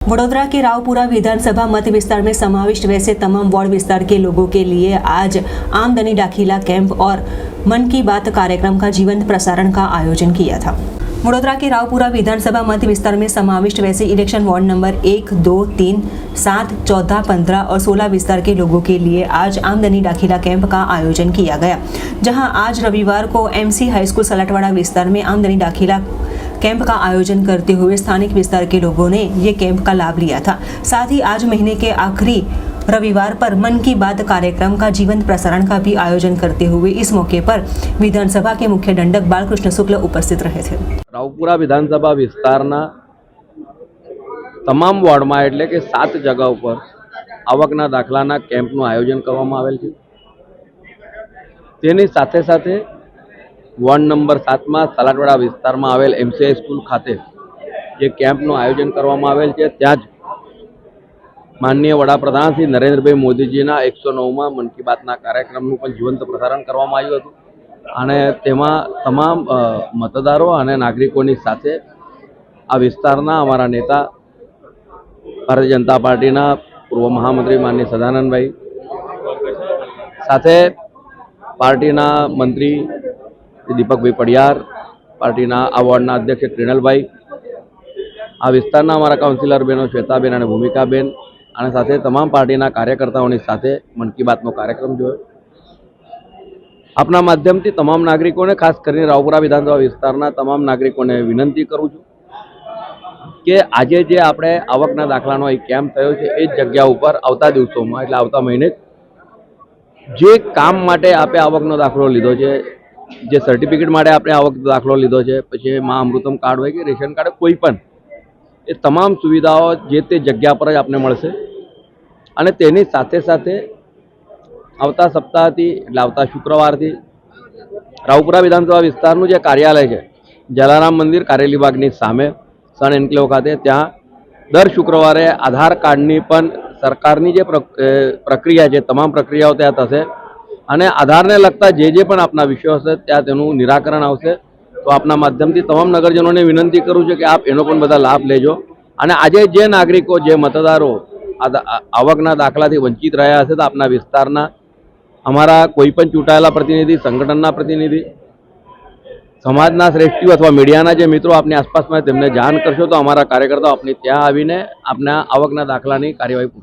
वडोदरा के रावपुरा विधानसभा मत विस्तार में समाविष्ट वैसे तमाम वार्ड विस्तार के लोगों के लिए आज आमदनी दाखिला कैंप और मन की बात कार्यक्रम का जीवंत प्रसारण का आयोजन किया था। वडोदरा के रावपुरा विधानसभा मत विस्तार में समाविष्ट वैसे इलेक्शन वार्ड नंबर 1, 2, 3, 7, 14, 15 और 16 विस्तार के लोगों के लिए आज आमदनी दाखिला कैंप का आयोजन किया गया, जहां आज रविवार को एमसी हाई स्कूल सलाटवाड़ा विस्तार में आमदनी दाखिला कैंप का आयोजन करते हुए स्थानिक विस्तार के लोगों ने ये कैंप का लाभ लिया था। साथ ही आज महीने के आखिरी रविवार पर मन की बात कार्यक्रम का जीवंत प्रसारण का भी आयोजन करते हुए इस मौके पर विधानसभा के मुख्य दंडक बालकृष्ण शुक्ल उपस्थित रहे थे। रावपुरा विधानसभा विस्तारना તમામ વોર્ડમાં એટલે કે 7 જગ્યાઓ પર આવકના દાખલાના કેમ્પનું આયોજન કરવામાં આવેલ છે। તેની સાથે સાથે વોર્ડ નંબર 7માં સલાટવાડા વિસ્તારમાં આવેલ એમસીઆઈ સ્કૂલ ખાતે જે કેમ્પનું આયોજન કરવામાં આવેલ છે, ત્યાં જ માનનીય વડાપ્રધાન શ્રી નરેન્દ્રભાઈ મોદીજીના 109મા મન કી બાતના કાર્યક્રમનું પણ જીવંત પ્રસારણ કરવામાં આવ્યું હતું અને તેમાં તમામ મતદારો અને નાગરિકોની સાથે આ વિસ્તારના અમારા નેતા ભારતીય જનતા પાર્ટીના પૂર્વ મહામંત્રી માનનીય સદાનંદભાઈ સાથે પાર્ટીના મંત્રી દીપકભાઈ પડિયાર, પાર્ટીના આ વોર્ડના અધ્યક્ષ ક્રિનલભાઈ, આ વિસ્તારના અમારા કાઉન્સિલર બહેનો શ્વેતાબેન અને ભૂમિકાબેન અને સાથે તમામ પાર્ટીના કાર્યકર્તાઓની સાથે મન કી બાતનો કાર્યક્રમ જોયો। આપના માધ્યમથી તમામ નાગરિકોને, ખાસ કરીને રાવપુરા વિધાનસભા વિસ્તારના તમામ નાગરિકોને વિનંતી કરું છું કે આજે જે આપણે આવકના દાખલાનો એક કેમ્પ થયો છે એ જ જગ્યા ઉપર આવતા દિવસોમાં એટલે આવતા મહિને જે કામ માટે આપણે આવકનો દાખલો લીધો છે, જે સર્ટિફિકેટ માટે આપણે આવકનો દાખલો લીધો છે, પછી મા અમૃતમ કાર્ડ હોય કે રેશન કાર્ડ કોઈ પણ, એ તમામ સુવિધાઓ જે તે જગ્યા પર જ આપને મળશે અને તેની સાથે સાથે આવતા સપ્તાહથી એટલે આવતા શુક્રવારથી રાવપુરા વિધાનસભા વિસ્તારનું જે કાર્યાલય છે જલારામ મંદિર કારેલી બાગની સામે સન એન્ક્લેવ ખાતે, ત્યાં દર શુક્રવારે આધાર કાર્ડની પણ સરકારની જે પ્રક્રિયા છે તમામ પ્રક્રિયાઓ ત્યાં થશે અને આધારને લગતા જે પણ આપના વિષયો હશે ત્યાં તેનું નિરાકરણ આવશે। તો આપના માધ્યમથી તમામ નગરજનોને વિનંતી કરું છું કે આપ એનો પણ બધા લાભ લેજો અને આજે જે નાગરિકો, જે મતદારો આવકના દાખલાથી વંચિત રહ્યા હશે તો આપના વિસ્તારના અમારા કોઈ પણ ચૂંટાયેલા પ્રતિનિધિ, સંગઠનના પ્રતિનિધિ, સમાજના શ્રેષ્ઠીઓ અથવા મીડિયાના જે મિત્રો આપની આસપાસમાં તેમને જાણ કરશો તો અમારા કાર્યકર્તાઓ આપની ત્યાં આવીને આપના આવકના દાખલાની કાર્યવાહી પૂર્ણ